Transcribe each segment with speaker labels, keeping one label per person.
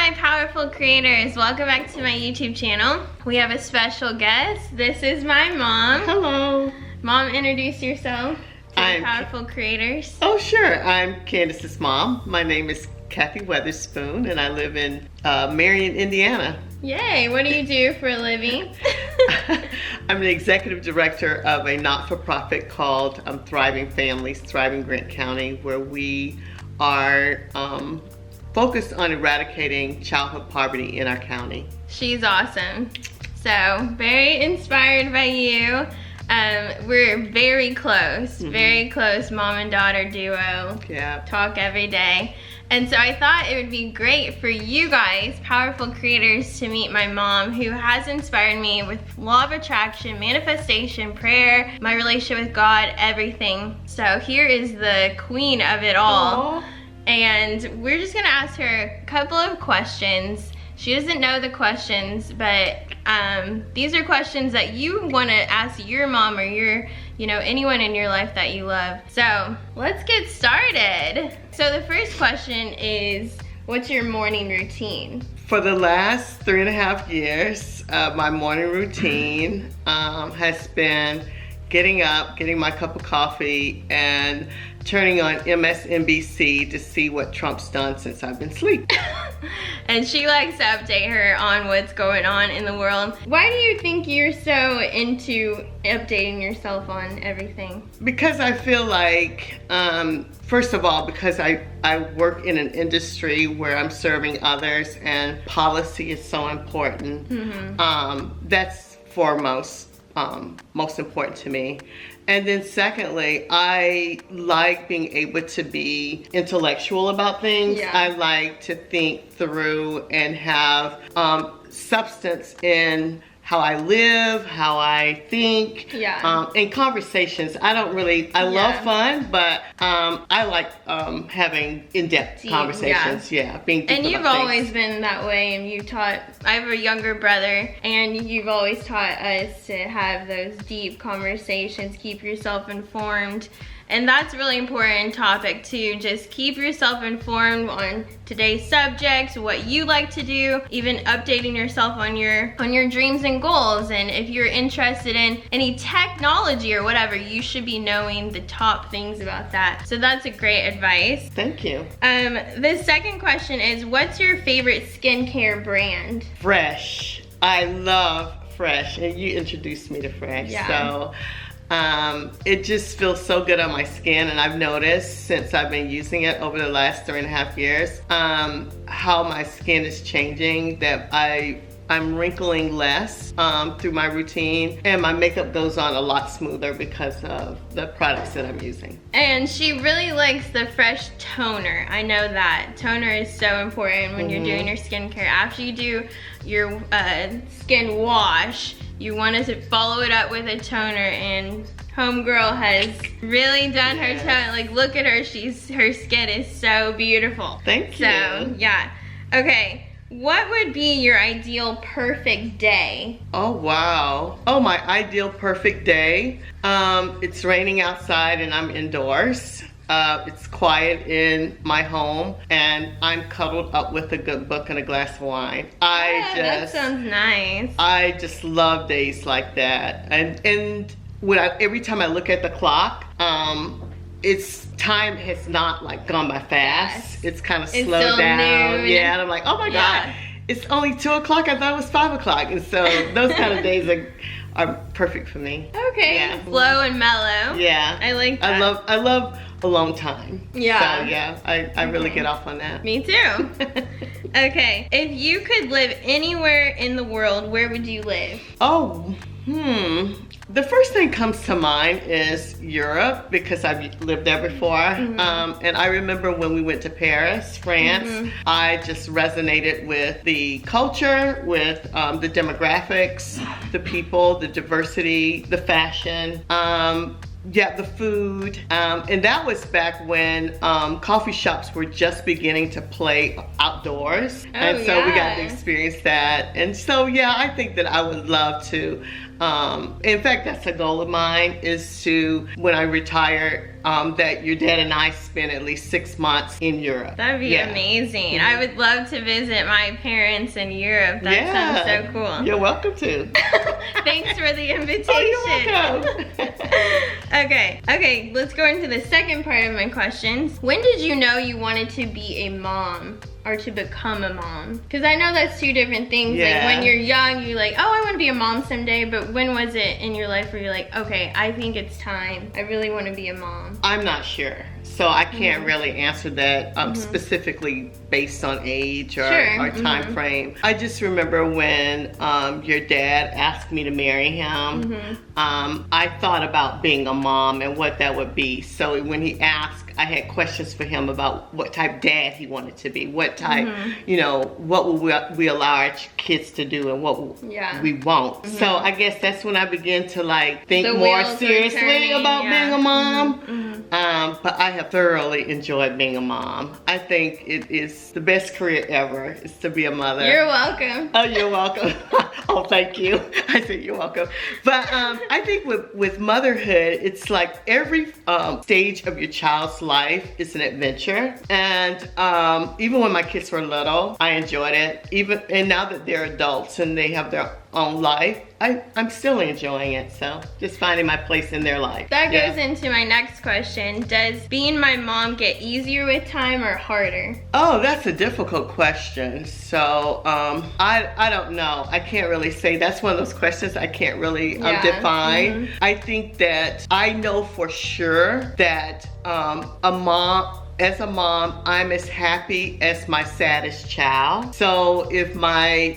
Speaker 1: my powerful creators, welcome back to my YouTube channel. We have a special guest. This is my mom.
Speaker 2: Hello.
Speaker 1: Mom, introduce yourself to the powerful creators.
Speaker 2: Oh sure, I'm Candace's mom. My name is Kathy Weatherspoon and I live in Marion, Indiana.
Speaker 1: Yay, what do you do for a living?
Speaker 2: I'm the executive director of a not-for-profit called Thriving Families, Thriving Grant County, where we are focused on eradicating childhood poverty in our county.
Speaker 1: She's awesome. So, very inspired by you. We're very close, very close mom and daughter duo.
Speaker 2: Yeah.
Speaker 1: Talk every day. And so I thought it would be great for you guys, powerful creators, to meet my mom, who has inspired me with law of attraction, manifestation, prayer, my relationship with God, everything. So here is the queen of it all.
Speaker 2: Aww.
Speaker 1: And we're just gonna ask her a couple of questions. She doesn't know the questions, but these are questions that you want to ask your mom or anyone in your life that you love. So let's get started. So the first question is, what's your morning routine?
Speaker 2: For the last 3.5 years, my morning routine has been getting up, getting my cup of coffee, and turning on MSNBC to see what Trump's done since I've been asleep.
Speaker 1: And she likes to update her on what's going on in the world. Why do you think you're so into updating yourself on everything?
Speaker 2: Because I feel like, first of all, because I work in an industry where I'm serving others and policy is so important. That's foremost. Most important to me. And then secondly, I like being able to be intellectual about things.
Speaker 1: Yeah.
Speaker 2: I like to think through and have substance in how I live, how I think, in conversations. I love fun, but I like having in-depth conversations. Being deep.
Speaker 1: And you've always been that way, and I have a younger brother, and you've always taught us to have those deep conversations, keep yourself informed. And that's a really important topic too. Just keep yourself informed on today's subjects, what you like to do, even updating yourself on your dreams and goals. And if you're interested in any technology or whatever, you should be knowing the top things about that. So that's a great advice.
Speaker 2: Thank you.
Speaker 1: The second question is, what's your favorite skincare brand?
Speaker 2: Fresh. I love Fresh, and you introduced me to Fresh. So it just feels so good on my skin, and I've noticed since I've been using it over the last 3.5 years how my skin is changing, that I'm wrinkling less through my routine, and my makeup goes on a lot smoother because of the products that I'm using. And
Speaker 1: she really likes the Fresh toner. I know that. Toner is so important when you're doing your skincare. After you do your skin wash, you want to follow it up with a toner, and homegirl has really done her toner. Like, look at her, her skin is so beautiful.
Speaker 2: Thank you.
Speaker 1: So, yeah. Okay, what would be your ideal perfect day?
Speaker 2: Oh, wow. Oh, my ideal perfect day. It's raining outside and I'm indoors. It's quiet in my home, and I'm cuddled up with a good book and a glass of wine.
Speaker 1: That sounds nice.
Speaker 2: I just love days like that. And every time I look at the clock, time has not like gone by fast. It's kind of slowed down.
Speaker 1: Noon.
Speaker 2: Yeah, and I'm like, oh my God, it's only 2 o'clock. I thought it was 5 o'clock. And so those kind of days are perfect for me.
Speaker 1: Okay, slow and mellow.
Speaker 2: Yeah,
Speaker 1: I like that.
Speaker 2: I love alone time.
Speaker 1: Yeah.
Speaker 2: So yeah, I really get off on that.
Speaker 1: Me too. Okay, if you could live anywhere in the world, where would you live?
Speaker 2: The first thing comes to mind is Europe, because I've lived there before. And I remember when we went to Paris, France, I just resonated with the culture, with the demographics, the people, the diversity, the fashion. The food, and that was back when coffee shops were just beginning to play outdoors, and so we got to experience that. And so I think that I would love to In fact, that's a goal of mine, is to, when I retire, that your dad and I spend at least 6 months in Europe.
Speaker 1: That'd be amazing. I would love to visit my parents in Europe. That sounds so cool.
Speaker 2: You're welcome to.
Speaker 1: Thanks for the invitation.
Speaker 2: Oh, you're welcome.
Speaker 1: Okay, let's go into the second part of my questions. When did you know you wanted to be a mom? Or to become a mom? Because I know that's two different things. Like when you're young, you're like, oh, I want to be a mom someday. But when was it in your life where you're like, okay, I think it's time. I really want to be a mom.
Speaker 2: I'm not sure. So I can't really answer that specifically based on age or time frame. I just remember when your dad asked me to marry him, I thought about being a mom and what that would be. So when he asked, I had questions for him about what type dad he wanted to be, what type, you know, what will we allow our kids to do and what we won't. So I guess that's when I began to like think more seriously about being a mom. But I have thoroughly enjoyed being a mom. I think it is the best career ever, is to be a mother.
Speaker 1: You're welcome.
Speaker 2: Oh, you're welcome. Oh, thank you. I said you're welcome. But I think with motherhood, it's like every stage of your child's life is an adventure. And even when my kids were little, I enjoyed it. And now that they're adults and they have their own life, I'm still enjoying it. So just finding my place in their life.
Speaker 1: That goes into my next question. Does being my mom get easier with time or harder?
Speaker 2: Oh, that's a difficult question. So I don't know. I can't really say. That's one of those questions I can't really define. I think that I know for sure that as a mom, I'm as happy as my saddest child. So if my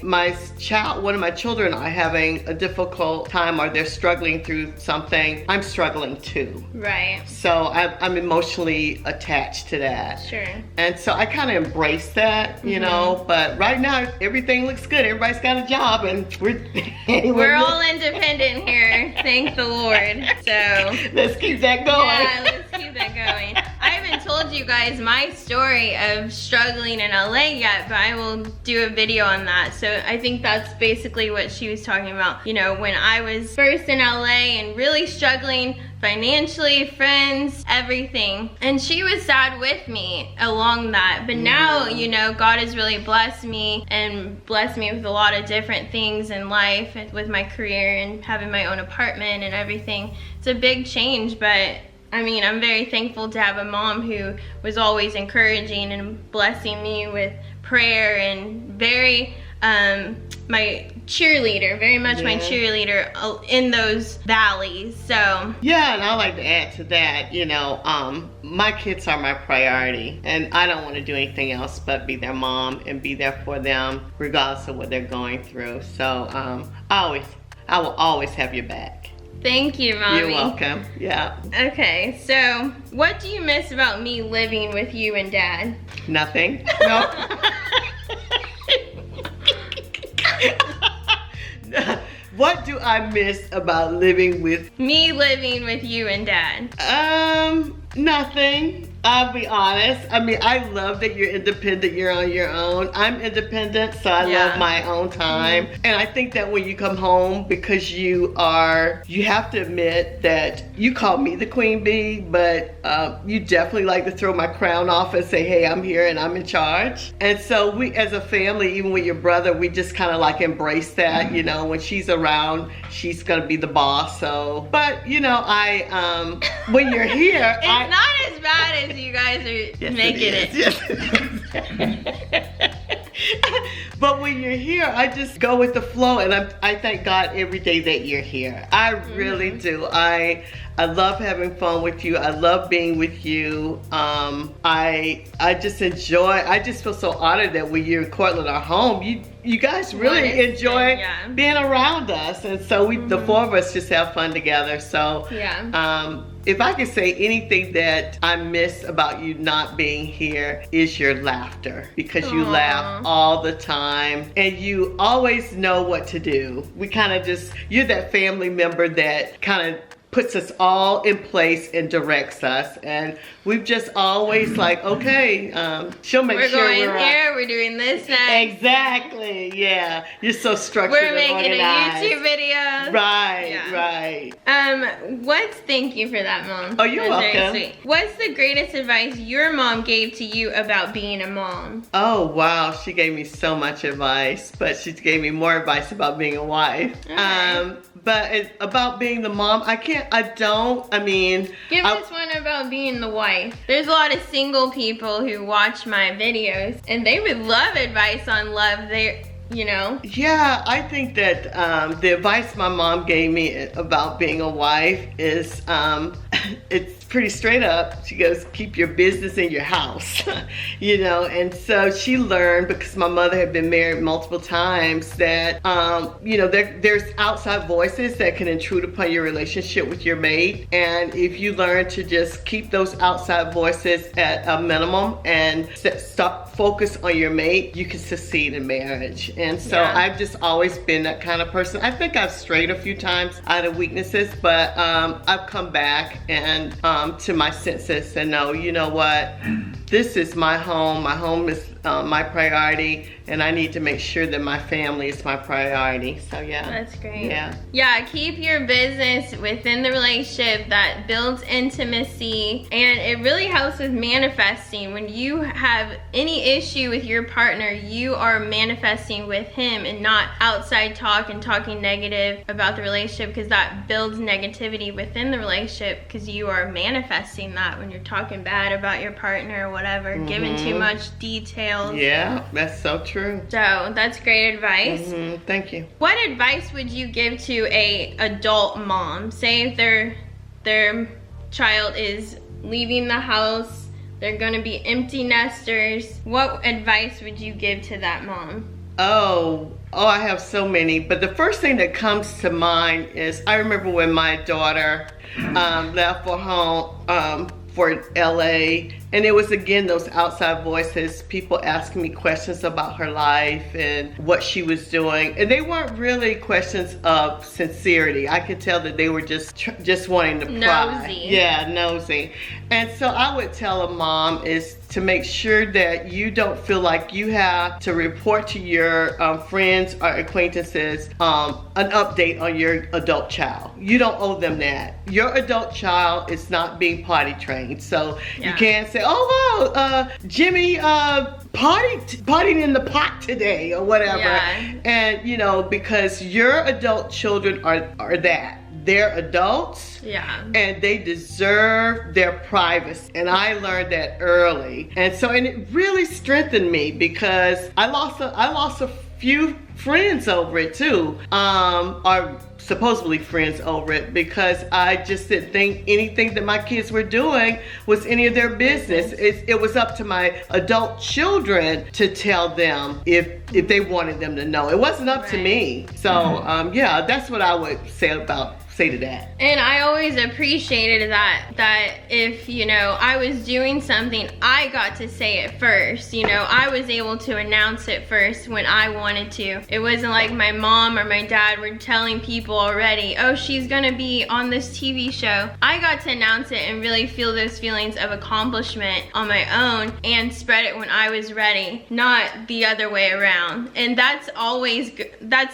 Speaker 2: child, one of my children are having a difficult time or they're struggling through something, I'm struggling too.
Speaker 1: Right.
Speaker 2: So I'm emotionally attached to that.
Speaker 1: Sure.
Speaker 2: And so I kind of embrace that, you know, but right now everything looks good. Everybody's got a job and
Speaker 1: we're all independent here, thank the Lord. So
Speaker 2: let's keep that going.
Speaker 1: Yeah, let's keep that going. I haven't told you guys my story of struggling in LA yet, but I will do a video on that. So I think that's basically what she was talking about. You know, when I was first in LA and really struggling financially, friends, everything. And she was sad with me along that. But now, you know, God has really blessed me and blessed me with a lot of different things in life, with my career and having my own apartment and everything. It's a big change, but I mean, I'm very thankful to have a mom who was always encouraging and blessing me with prayer and very my cheerleader, very much my cheerleader in those valleys. So
Speaker 2: yeah, and I like to add to that, you know, my kids are my priority, and I don't want to do anything else but be their mom and be there for them regardless of what they're going through. So I will always have your back.
Speaker 1: Thank you, Mommy.
Speaker 2: You're welcome. Yeah.
Speaker 1: Okay, so what do you miss about me living with you and Dad?
Speaker 2: Nothing. No. What do I miss about living with
Speaker 1: me living with you and Dad?
Speaker 2: Nothing. I'll be honest. I mean, I love that you're independent, you're on your own. I'm independent, so I love my own time. And I think that when you come home, because you have to admit that you call me the queen bee, but you definitely like to throw my crown off and say, hey, I'm here and I'm in charge. And so we, as a family, even with your brother, we just kind of like embrace that, you know, when she's around, she's gonna be the boss. So, but you know, when you're here,
Speaker 1: it's not as bad as you guys are making it.
Speaker 2: Yes. But when you're here, I just go with the flow, and I thank God every day that you're here. I really do. I love having fun with you. I love being with you. I just enjoy. I just feel so honored that when you and Cortland are home, you guys really enjoy being around us, and so the four of us just have fun together. So if I could say anything that I miss about you not being here, is your laughter, because you laugh all the time and you always know what to do. We kind of you're that family member that kind of puts us all in place and directs us, and we've just always like, okay, she'll make sure
Speaker 1: we're going here, we're doing this next.
Speaker 2: Exactly, yeah. You're so structured.
Speaker 1: We're making a YouTube video.
Speaker 2: Right.
Speaker 1: Thank you for that, Mom.
Speaker 2: Oh, you're welcome.
Speaker 1: What's the greatest advice your mom gave to you about being a mom?
Speaker 2: Oh, wow. She gave me so much advice, but she gave me more advice about being a wife. Okay. But about being the mom, Give us one about being the wife. There's a lot of single people who watch my videos, and they would love advice on love. Yeah, I think that the advice my mom gave me about being a wife is, it's pretty straight up. She goes, keep your business in your house, and so she learned, because my mother had been married multiple times, that, there's outside voices that can intrude upon your relationship with your mate. And if you learn to just keep those outside voices at a minimum and stop focus on your mate, you can succeed in marriage. And so I've just always been that kind of person. I think I've strayed a few times out of weaknesses, but I've come back and to my senses and know, you know what, this is my home. My home is my priority, and I need to make sure that my family is my priority. So yeah.
Speaker 1: That's great. Yeah, keep your business within the relationship. That builds intimacy, and it really helps with manifesting. When you have any issue with your partner, you are manifesting with him and not outside talk and talking negative about the relationship, because that builds negativity within the relationship, because you are manifesting that when you're talking bad about your partner or whatever, giving too much detail.
Speaker 2: Yeah, that's so true.
Speaker 1: So that's great advice.
Speaker 2: Thank you.
Speaker 1: What advice would you give to a adult mom? Say if their child is leaving the house, they're gonna be empty nesters. What advice would you give to that mom?
Speaker 2: Oh, I have so many. But the first thing that comes to mind is, I remember when my daughter left for home, for LA, and it was again those outside voices, people asking me questions about her life and what she was doing, and they weren't really questions of sincerity. I could tell that they were just wanting to pry. Nosy. And so I would tell a mom is to make sure that you don't feel like you have to report to your friends or acquaintances an update on your adult child. You don't owe them that. Your adult child is not being potty trained, so you can't say, oh wow, Jimmy pottied in the pot today or whatever. And because your adult children are that. They're adults, and they deserve their privacy. And I learned that early, and it really strengthened me, because I lost a few friends over it too, or supposedly friends over it, because I just didn't think anything that my kids were doing was any of their business. It was up to my adult children to tell them if they wanted them to know. It wasn't up to me. So that's what I would say to that.
Speaker 1: And I always appreciated that if I was doing something, I got to say it first. I was able to announce it first when I wanted to. It wasn't like my mom or my dad were telling people already, oh, she's gonna be on this TV show. I got to announce it and really feel those feelings of accomplishment on my own and spread it when I was ready, not the other way around. And that's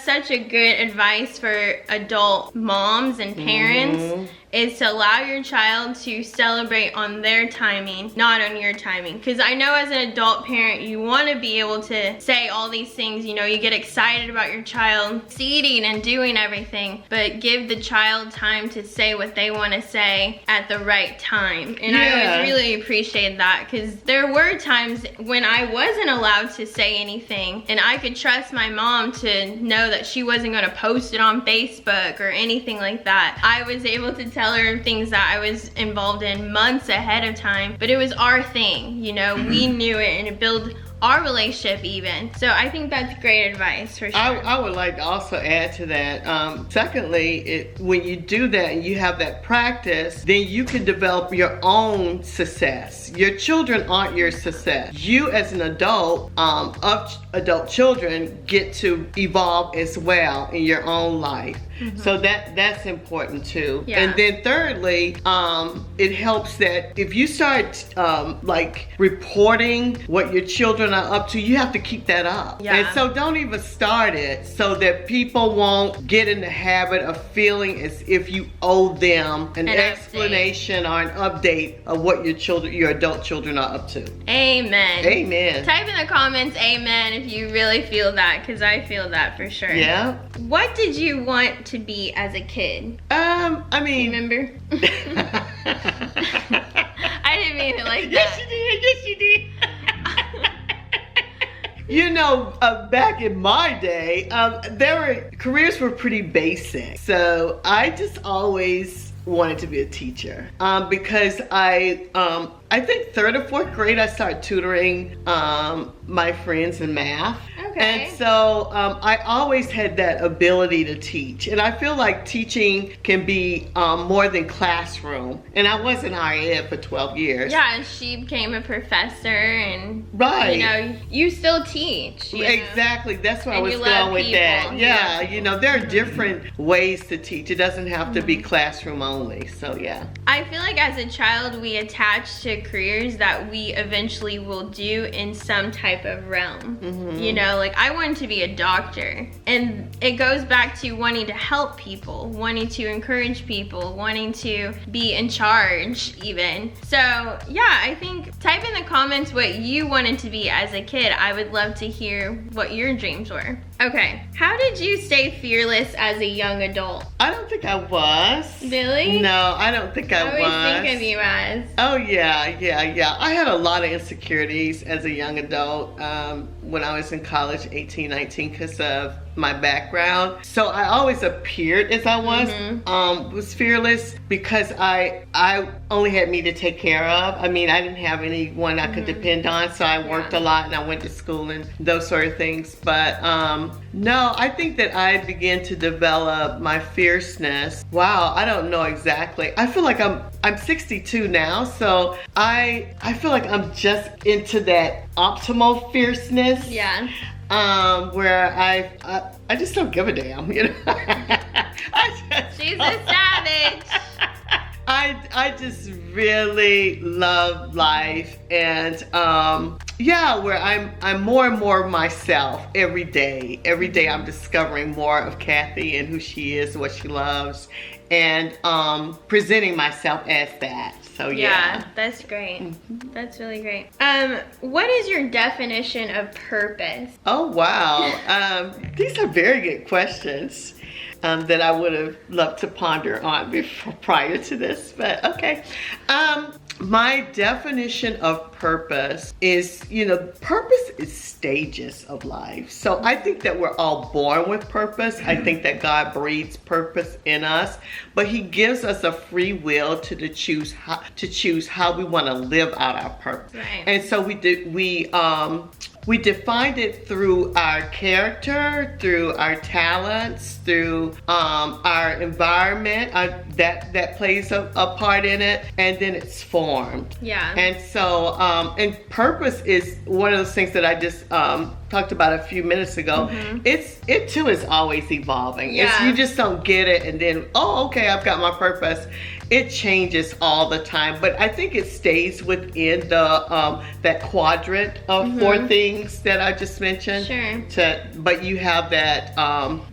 Speaker 1: such a good advice for adult moms and parents, is to allow your child to celebrate on their timing, not on your timing. Because I know as an adult parent, you want to be able to say all these things, you get excited about your child succeeding and doing everything, but give the child time to say what they want to say at the right time. And I always really appreciate that, because there were times when I wasn't allowed to say anything, and I could trust my mom to know that she wasn't going to post it on Facebook or anything like that. I was able to tell her things that I was involved in months ahead of time, but it was our thing, we knew it, and it built our relationship even. So I think that's great advice for sure.
Speaker 2: I would like to also add to that. Secondly, when you do that and you have that practice, then you can develop your own success. Your children aren't your success. You as an adult of adult children get to evolve as well in your own life. So that's important too.
Speaker 1: Yeah.
Speaker 2: And then thirdly, it helps that if you start like reporting what your children are up to, you have to keep that up.
Speaker 1: Yeah.
Speaker 2: And so don't even start it so that people won't get in the habit of feeling as if you owe them an explanation or an update of what your adult children are up to.
Speaker 1: Amen.
Speaker 2: Amen.
Speaker 1: Type in the comments amen if you really feel that, because I feel that for sure.
Speaker 2: Yeah.
Speaker 1: What did you want to be as a kid?
Speaker 2: I mean,
Speaker 1: Remember? I didn't mean it like
Speaker 2: yes,
Speaker 1: that.
Speaker 2: you did. Yes, you did. You know, back in my day, careers were pretty basic. So I just always wanted to be a teacher because I think 3rd or 4th grade I started tutoring my friends in math.
Speaker 1: Okay.
Speaker 2: And so I always had that ability to teach. And I feel like teaching can be more than classroom. And I was in higher ed for 12 years.
Speaker 1: Yeah, and she became a professor, and
Speaker 2: right.
Speaker 1: you know, you still teach. You know?
Speaker 2: Exactly. That's where I
Speaker 1: And
Speaker 2: was
Speaker 1: you
Speaker 2: going
Speaker 1: love
Speaker 2: with
Speaker 1: people.
Speaker 2: that.
Speaker 1: You
Speaker 2: Yeah,
Speaker 1: love
Speaker 2: you know, there are different ways to teach. It doesn't have to be classroom only. So yeah.
Speaker 1: I feel like as a child we attach to careers that we eventually will do in some type of realm. You know, like I wanted to be a doctor, and it goes back to wanting to help people, wanting to encourage people, wanting to be in charge even. So yeah, I think type in the comments what you wanted to be as a kid. I would love to hear what your dreams were. Okay, how did you stay fearless as a young adult?
Speaker 2: I don't think I was.
Speaker 1: Really?
Speaker 2: No, I don't think I was.
Speaker 1: I always think of you as.
Speaker 2: Oh yeah. I had a lot of insecurities as a young adult when I was in college, 18, 19, because of my background. So I always appeared as I was fearless because I only had me to take care of. I mean, I didn't have anyone I could depend on, so I worked a lot and I went to school and those sort of things. But no, I think that I began to develop my fierceness. Wow, I don't know exactly. I feel like I'm 62 now, so I feel like I'm just into that optimal fierceness.
Speaker 1: Yeah.
Speaker 2: Where I just don't give a damn, you know.
Speaker 1: She's a savage.
Speaker 2: I just really love life, and yeah, where I'm more and more myself every day. Every day I'm discovering more of Kathy and who she is, what she loves, and presenting myself as that. So yeah,
Speaker 1: that's great. That's really great. What is your definition of purpose?
Speaker 2: Oh wow, these are very good questions that I would have loved to ponder on prior to this, but okay. My definition of purpose is, you know, purpose is stages of life. So I think that we're all born with purpose. I think that God breathes purpose in us, but He gives us a free will to choose how we want to live out our purpose.
Speaker 1: Right.
Speaker 2: And so we defined it through our character, through our talents, through our environment that plays a part in it, and then it's formed.
Speaker 1: Yeah.
Speaker 2: And so, and purpose is one of those things that I just talked about a few minutes ago. It too is always evolving.
Speaker 1: Yeah.
Speaker 2: You just don't get it and then, oh, okay, I've got my purpose. It changes all the time, but I think it stays within the that quadrant of 4 things that I just mentioned.
Speaker 1: Sure.
Speaker 2: But you have that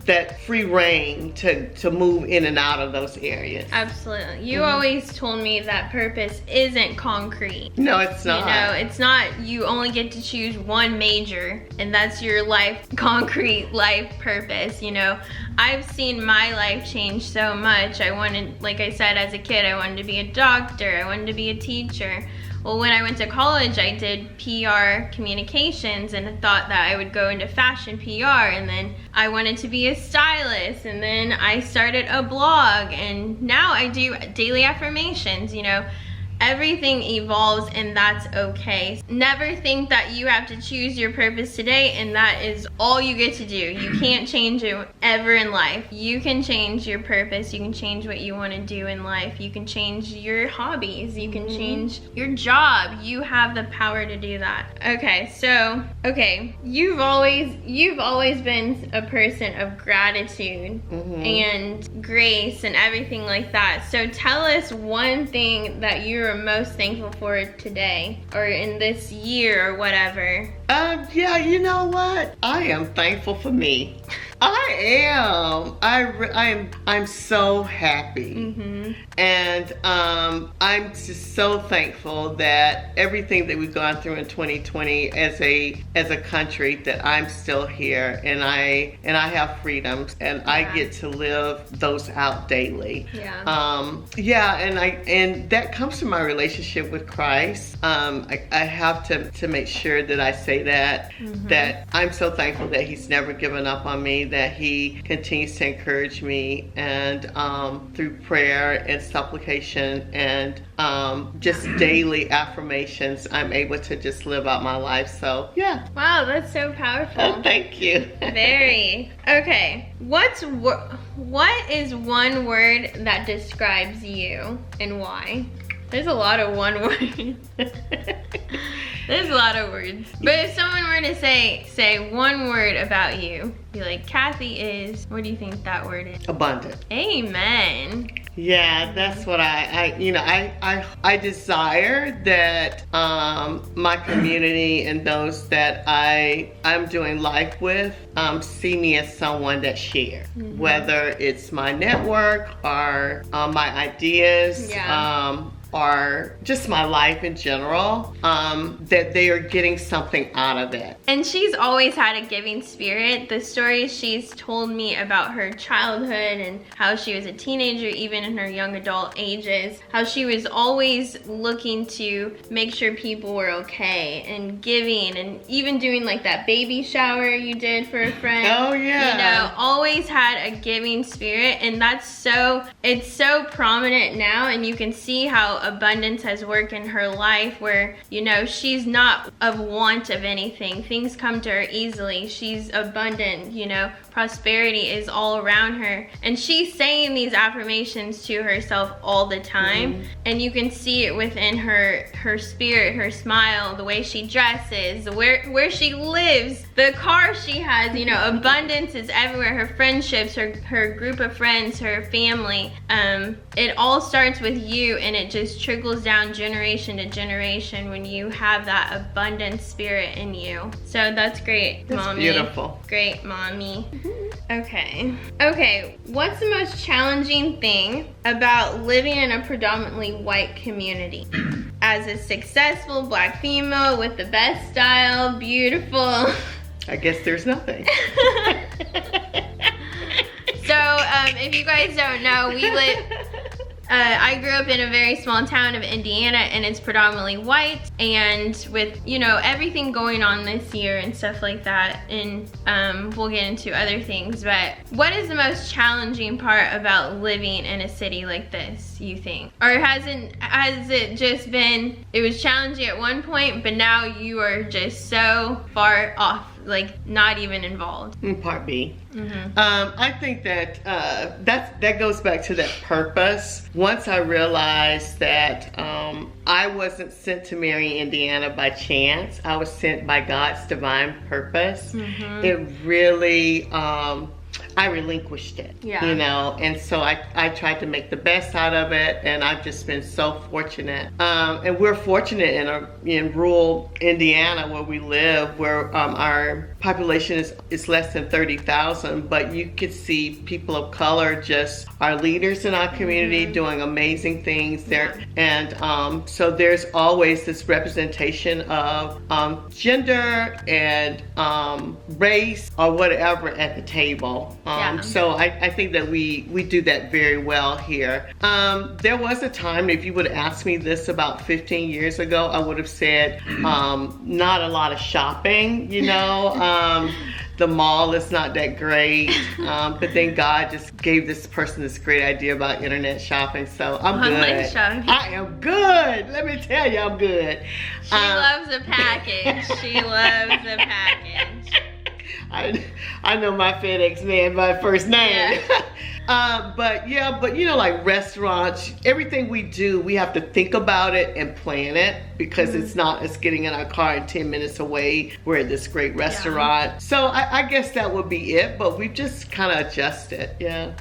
Speaker 2: that free reign to move in and out of those areas.
Speaker 1: Absolutely. You always told me that purpose isn't concrete.
Speaker 2: No, it's not.
Speaker 1: You know, it's not you only get to choose one major and that's your life, concrete life purpose, you know. I've seen my life change so much. I wanted, like I said, as a kid, I wanted to be a doctor. I wanted to be a teacher. Well, when I went to college, I did PR communications and I thought that I would go into fashion PR, and then I wanted to be a stylist, and then I started a blog, and now I do daily affirmations, you know. everything evolves and that's okay. Never think that you have to choose your purpose today and that is all you get to do. You can't change it ever in life. You can change your purpose. You can change what you want to do in life. You can change your hobbies. You can change your job. You have the power to do that. Okay, so, you've always been a person of gratitude and grace and everything like that. So tell us one thing that you're most thankful for today or in this year or whatever.
Speaker 2: Yeah, you know what? I am thankful for me. I am. I'm so happy. And I'm just so thankful that everything that we've gone through in 2020 as a country, that I'm still here and I have freedoms and I get to live those out daily. And that comes from my relationship with Christ. I have to make sure that I say that I'm so thankful that he's never given up on me, that he continues to encourage me, and through prayer and supplication and just daily affirmations, I'm able to just live out my life. So yeah.
Speaker 1: Wow, that's so powerful.
Speaker 2: Oh, thank you.
Speaker 1: Very. Okay, what is one word that describes you and why? There's a lot of one word. There's a lot of words. But if someone were to say one word about you, be like, Kathy is, what do you think that word is?
Speaker 2: Abundant.
Speaker 1: Amen.
Speaker 2: Yeah, that's what I desire that my community and those that I'm doing life with see me as someone that shares, whether it's my network or my ideas. Or just my life in general, that they are getting something out of it.
Speaker 1: And she's always had a giving spirit. The stories she's told me about her childhood and how she was a teenager, even in her young adult ages, how she was always looking to make sure people were okay and giving, and even doing like that baby shower you did for a friend.
Speaker 2: Oh yeah.
Speaker 1: You know, always had a giving spirit, and it's so prominent now, and you can see how abundance has worked in her life, where, you know, she's not of want of anything. Things come to her easily. She's abundant, you know, prosperity is all around her, and she's saying these affirmations to herself all the time. And you can see it within her spirit, her smile, the way she dresses, where she lives, the car she has. You know, abundance is everywhere. Her friendships, her group of friends, her family. It all starts with you, and it just trickles down generation to generation when you have that abundant spirit in you. So that's great,
Speaker 2: that's
Speaker 1: Mommy.
Speaker 2: Beautiful.
Speaker 1: Great, Mommy. Okay, what's the most challenging thing about living in a predominantly white community? As a successful Black female with the best style, beautiful.
Speaker 2: I guess there's nothing.
Speaker 1: So, if you guys don't know, I grew up in a very small town of Indiana, and it's predominantly white, and with, you know, everything going on this year and stuff like that, and we'll get into other things, but what is the most challenging part about living in a city like this, you think? Or has it just been, it was challenging at one point, but now you are just so far off, like not even involved?
Speaker 2: Part B. I think that that goes back to that purpose. Once I realized that I wasn't sent to Marion, Indiana by chance, I was sent by God's divine purpose. It really, I relinquished it, you know, and so I tried to make the best out of it, and I've just been so fortunate. And we're fortunate in rural Indiana where we live, where our population is less than 30,000, but you could see people of color just are leaders in our community doing amazing things there. And so there's always this representation of gender and race or whatever at the table. So I think that we do that very well here. There was a time, if you would have asked me this about 15 years ago, I would have said not a lot of shopping, you know. the mall is not that great. But then God just gave this person this great idea about internet shopping. So I'm good.
Speaker 1: Shopping.
Speaker 2: I am good. Let me tell you, I'm good.
Speaker 1: She loves a package. She loves a package.
Speaker 2: I know my FedEx man by first name. Yeah. But you know, like restaurants, everything we do, we have to think about it and plan it, because it's getting in our car and 10 minutes away, we're at this great restaurant. Yeah. So I guess that would be it, but we've just kind of adjusted. Yeah.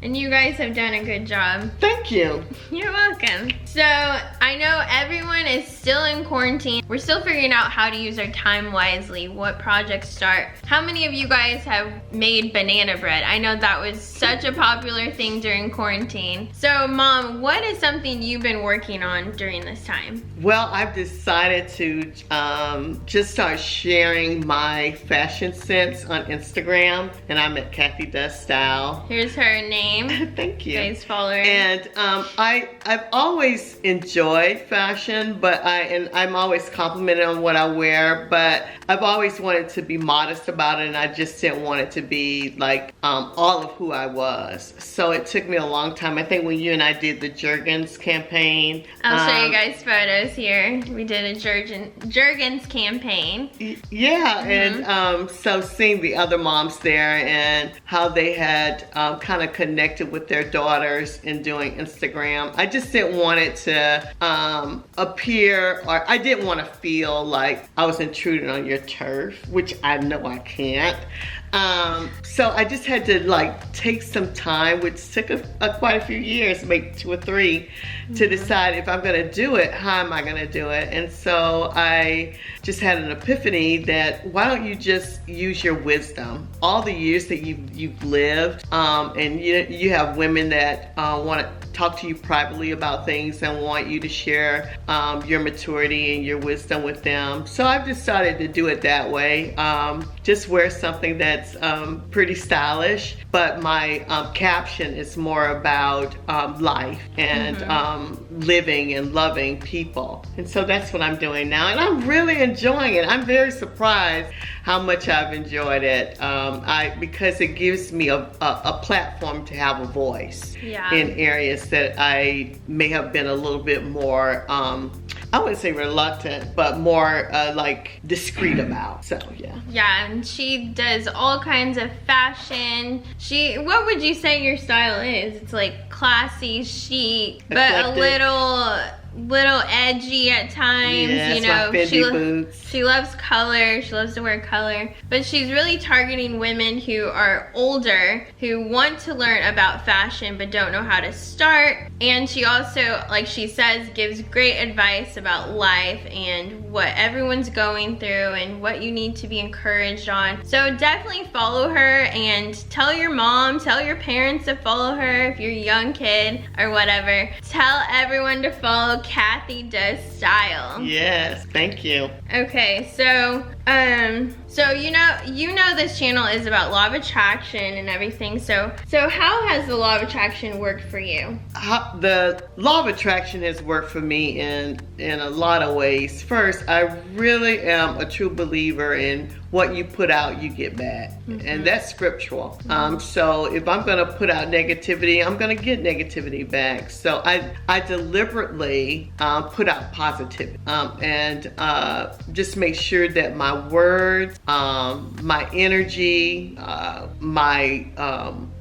Speaker 2: And you guys have done a good job. Thank you. You're welcome. So I know everyone is still in quarantine. We're still figuring out how to use our time wisely, what projects start. How many of you guys have made banana bread? I know that was such a popular thing during quarantine. So Mom, what is something you've been working on during this time? Well, I've decided to just start sharing my fashion sense on Instagram, and I'm at Kathy Does Style. Here's her name. Thank you. You guys follow her. And I've always enjoyed fashion, but I'm always complimented on what I wear, but I've always wanted to be modest about it, and I just didn't want it to be like all of who I was. So it took me a long time. I think when you and I did the Jergens campaign. I'll show you guys photos here. We did a Jergens campaign. Yeah, and so seeing the other moms there and how they had kind of connected with their daughters in doing Instagram. I just didn't want it to appear, or I didn't want to feel like I was intruding on your turf, which I know I can't. So I just had to like take some time, which took quite a few years, maybe 2 or 3, to decide if I'm gonna do it, how am I gonna do it? And so I just had an epiphany that why don't you just use your wisdom, all the years that you've lived, and you have women that want to talk to you privately about things and want you to share your maturity and your wisdom with them. So I've decided to do it that way. Just wear something that's pretty stylish, but my caption is more about life and living and loving people. And so that's what I'm doing now, and I'm really enjoying it. I'm very surprised how much I've enjoyed it, because it gives me a platform to have a voice in areas that I may have been a little bit more, I wouldn't say reluctant, but more like discreet about. So yeah, and she does all kinds of fashion. What would you say your style is? It's like classy, chic, but a little edgy at times. Yes, you know, my Fendi boots. She loves color. She loves to wear color, but she's really targeting women who are older, who want to learn about fashion but don't know how to start. And she also, like she says, gives great advice about life and what everyone's going through and what you need to be encouraged on. So definitely follow her, and tell your mom, tell your parents to follow her if you're a young kid or whatever. Tell everyone to follow Kathy Does Style. Yes, thank you. Okay, so you know this channel is about law of attraction and everything. So how has the law of attraction worked for you? The law of attraction has worked for me in a lot of ways. First, I really am a true believer in what you put out, you get back. And that's scriptural. So if I'm gonna put out negativity, I'm gonna get negativity back. So I deliberately put out positivity and just make sure that my words, my energy, my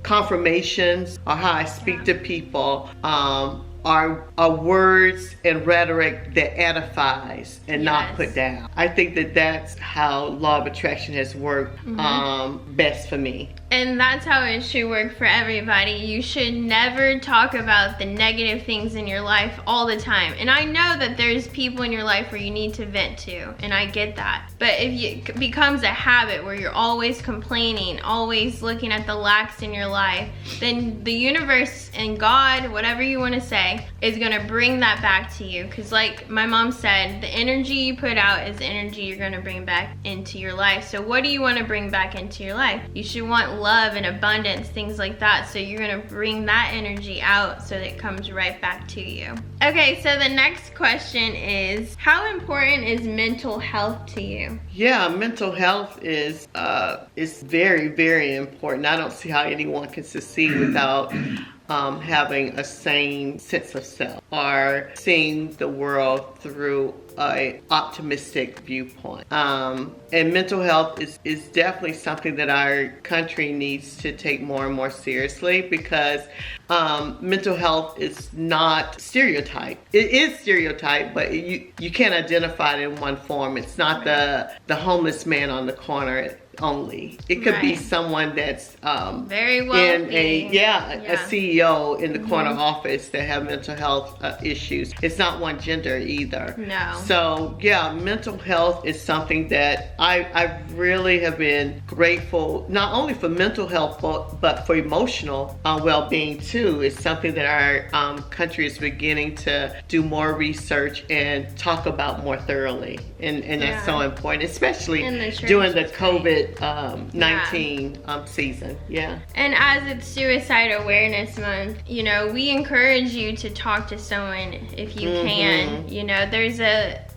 Speaker 2: confirmations, or how I speak to people, are words and rhetoric that edifies and not put down. I think that that's how law of attraction has worked best for me. And that's how it should work for everybody. You should never talk about the negative things in your life all the time. And I know that there's people in your life where you need to vent to, and I get that. But if it becomes a habit where you're always complaining, always looking at the lacks in your life, then the universe and God, whatever you want to say, is going to bring that back to you. Because like my mom said, the energy you put out is the energy you're going to bring back into your life. So what do you want to bring back into your life? You should want
Speaker 1: love and abundance, things like that. So you're gonna bring that energy out so that it comes right back to you. Okay, so the next question is, how important is mental health to you?
Speaker 2: Yeah, mental health is very, very important. I don't see how anyone can succeed without having a sane sense of self or seeing the world through an optimistic viewpoint. And mental health is definitely something that our country needs to take more and more seriously, because mental health is not stereotyped. It is stereotyped, but you can't identify it in one form. It's not the homeless man on the corner only. It could be someone that's
Speaker 1: very wealthy.
Speaker 2: In a CEO in the corner office that have mental health issues. It's not one gender either.
Speaker 1: No.
Speaker 2: So yeah, mental health is something that I really have been grateful, not only for mental health, but for emotional well-being too. It's something that our country is beginning to do more research and talk about more thoroughly, and that's so important, especially during the COVID-19 season. Yeah.
Speaker 1: And as it's Suicide Awareness Month, you know, we encourage you to talk to someone if you can. You know,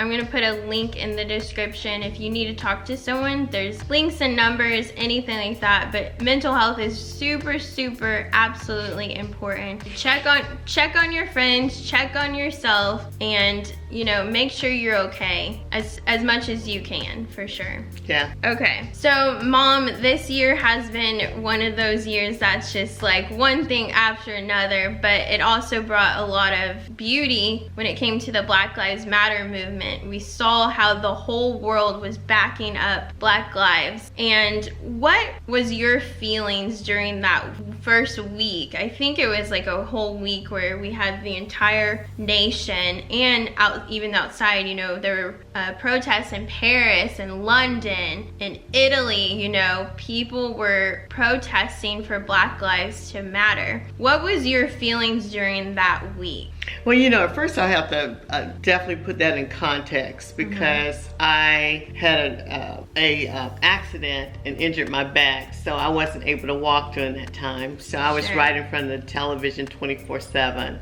Speaker 1: I'm gonna put a link in the description if you need to talk to someone. There's links and numbers, anything like that. But mental health is super, super, absolutely important. Check on your friends, check on yourself, and you know, make sure you're okay as much as you can, for sure.
Speaker 2: Yeah.
Speaker 1: Okay, so Mom, this year has been one of those years that's just like one thing after another, but it also brought a lot of beauty when it came to the Black Lives Matter movement. We saw how the whole world was backing up Black lives. And what was your feelings during that first week? I think it was like a whole week where we had the entire nation, and even outside, you know, there were protests in Paris and London and Italy. You know, people were protesting for Black lives to matter. What was your feelings during that week?
Speaker 2: Well, you know, at first I have to definitely put that in context, because I had an accident and injured my back, so I wasn't able to walk during that time. So I was right in front of the television 24/7,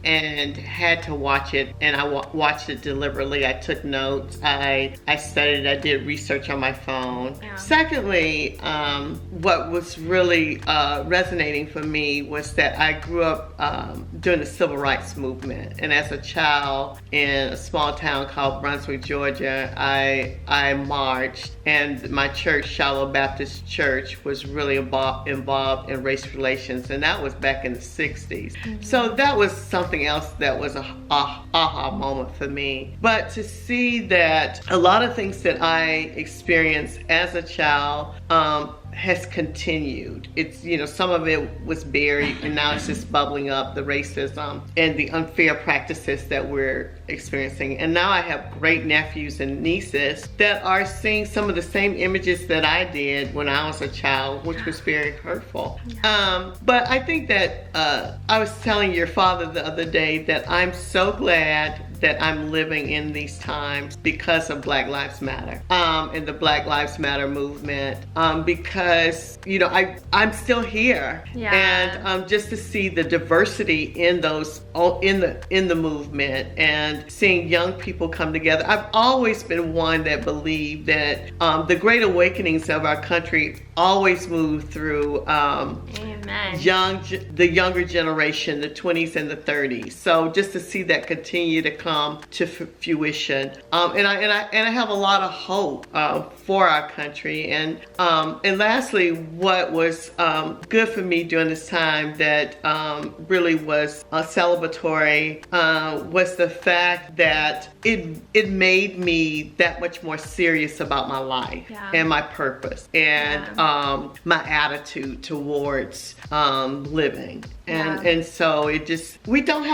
Speaker 2: and had to watch it, and I watched it deliberately. I took notes, I studied, I did research on my phone. Secondly, what was really resonating for me was that I grew up during the Civil Rights Movement, and as a child in a small town called Brunswick, Georgia, I marched, and my church, Shiloh Baptist Church, was really involved in race relations, and that was back in the 60s. So that was something else that was a aha moment for me. But to see that a lot of things that I experienced as a child has continued. It's, you know, some of it was buried, and now it's just bubbling up, the racism and the unfair practices that we're experiencing. And now I have great nephews and nieces that are seeing some of the same images that I did when I was a child, which was very hurtful. But I think that I was telling your father the other day that I'm so glad that I'm living in these times because of Black Lives Matter and the Black Lives Matter movement, because, you know, I'm still here, and just to see the diversity in those in the movement and seeing young people come together. I've always been one that believed that the great awakenings of our country always move through the younger generation, the 20s and the 30s. So just to see that continue to come to fruition, and I have a lot of hope for our country. And lastly, what was good for me during this time that really was celebratory was the fact that it made me that much more serious about my life and my purpose and my attitude towards living. And so it just, we don't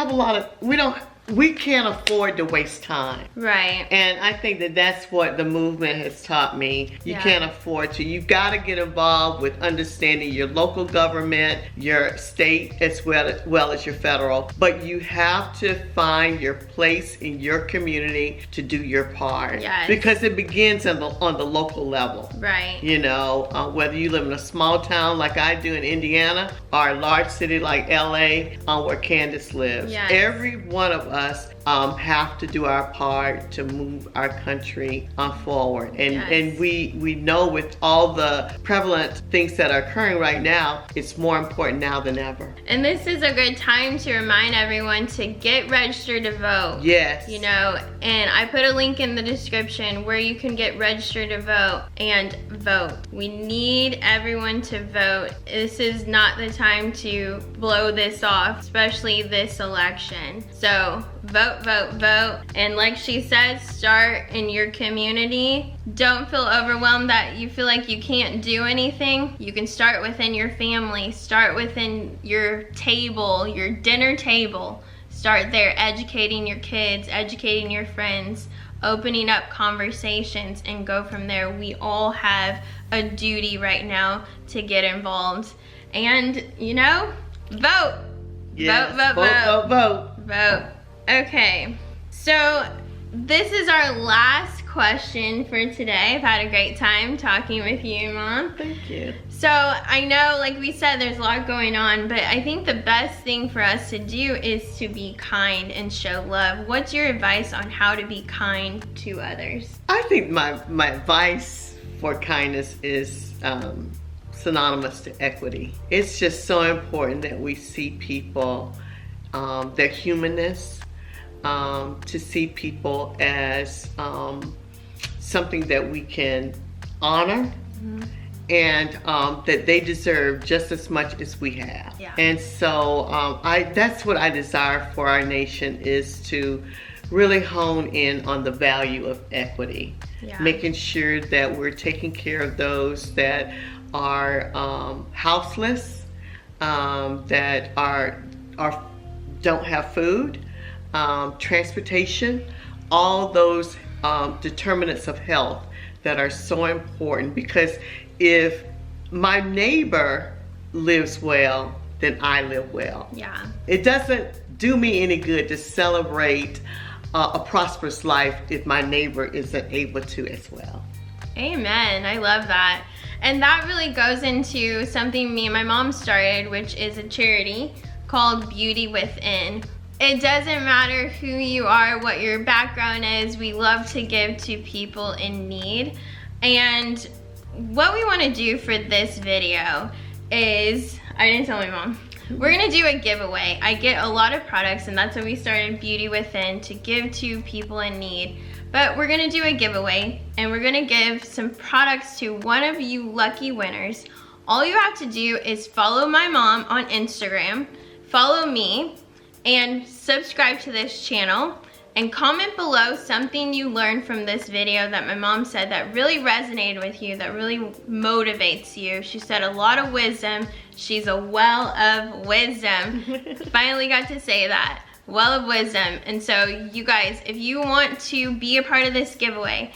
Speaker 2: we can't afford to waste time.
Speaker 1: Right.
Speaker 2: And I think that that's what the movement has taught me. You can't afford to. You've got to get involved with understanding your local government, your state, as well as your federal. But you have to find your place in your community to do your part.
Speaker 1: Yes.
Speaker 2: Because it begins on the local level.
Speaker 1: Right.
Speaker 2: You know, whether you live in a small town like I do in Indiana, or a large city like LA, where Candace lives.
Speaker 1: Yes.
Speaker 2: Every one of us have to do our part to move our country forward. And we know with all the prevalent things that are occurring right now, it's more important now than ever.
Speaker 1: And this is a good time to remind everyone to get registered to vote.
Speaker 2: Yes.
Speaker 1: You know, and I put a link in the description where you can get registered to vote and vote. We need everyone to vote. This is not the time to blow this off, especially this election. So vote, vote, vote. And like she said, start in your community. Don't feel overwhelmed that you feel like you can't do anything. You can start within your family, start within your table, your dinner table. Start there, educating your kids, educating your friends, opening up conversations, and go from there. We all have a duty right now to get involved. And, you know, vote.
Speaker 2: Yes.
Speaker 1: Vote, vote, vote.
Speaker 2: Vote, vote, vote.
Speaker 1: Vote. Okay, so this is our last question for today. I've had a great time talking with you, Mom.
Speaker 2: Thank you.
Speaker 1: So I know, like we said, there's a lot going on, but I think the best thing for us to do is to be kind and show love. What's your advice on how to be kind to others?
Speaker 2: I think my advice for kindness is synonymous to equity. It's just so important that we see people, their humanness, to see people as something that we can honor, and that they deserve just as much as we have.
Speaker 1: Yeah.
Speaker 2: And so that's what I desire for our nation, is to really hone in on the value of equity.
Speaker 1: Yeah.
Speaker 2: Making sure that we're taking care of those that are houseless, that don't have food, transportation, all those determinants of health that are so important. Because if my neighbor lives well, then I live well.
Speaker 1: Yeah.
Speaker 2: It doesn't do me any good to celebrate a prosperous life if my neighbor isn't able to as well.
Speaker 1: Amen. I love that. And that really goes into something me and my mom started, which is a charity called Beauty Within. It doesn't matter who you are, what your background is. We love to give to people in need. And what we want to do for this video is, I didn't tell my mom, we're gonna do a giveaway. I get a lot of products, and that's why we started Beauty Within, to give to people in need. But we're gonna do a giveaway, and we're gonna give some products to one of you lucky winners. All you have to do is follow my mom on Instagram, follow me, and subscribe to this channel, and comment below something you learned from this video that my mom said that really resonated with you, that really motivates you. She said a lot of wisdom. She's a well of wisdom. Finally got to say that. Well of wisdom. And so you guys, if you want to be a part of this giveaway,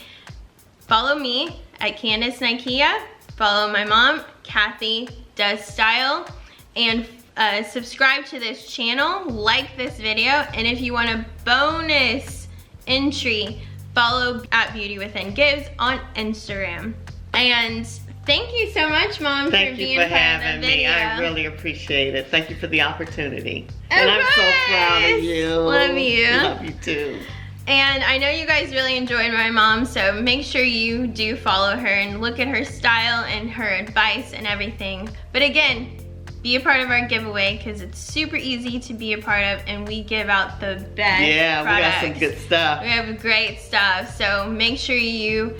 Speaker 1: follow me at Candace Nikea, follow my mom, Kathy Does Style, and subscribe to this channel, like this video, and if you want a bonus entry, follow at Beauty Within Gives on Instagram. And thank you so much, Mom, for being part of the video.
Speaker 2: Thank you for having me. I really appreciate it. Thank you for the opportunity. And I'm so proud of you.
Speaker 1: Love you.
Speaker 2: Love you too.
Speaker 1: And I know you guys really enjoyed my mom, so make sure you do follow her and look at her style and her advice and everything. But again, be a part of our giveaway, because it's super easy to be a part of, and we give out the best products.
Speaker 2: We got some good stuff.
Speaker 1: We have great stuff, so make sure you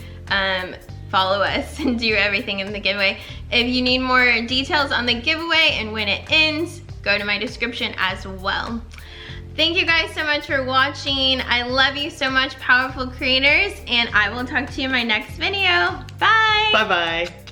Speaker 1: follow us and do everything in the giveaway. If you need more details on the giveaway and when it ends, go to my description as well. Thank you guys so much for watching. I love you so much, powerful creators, and I will talk to you in my next video. Bye.
Speaker 2: Bye-bye.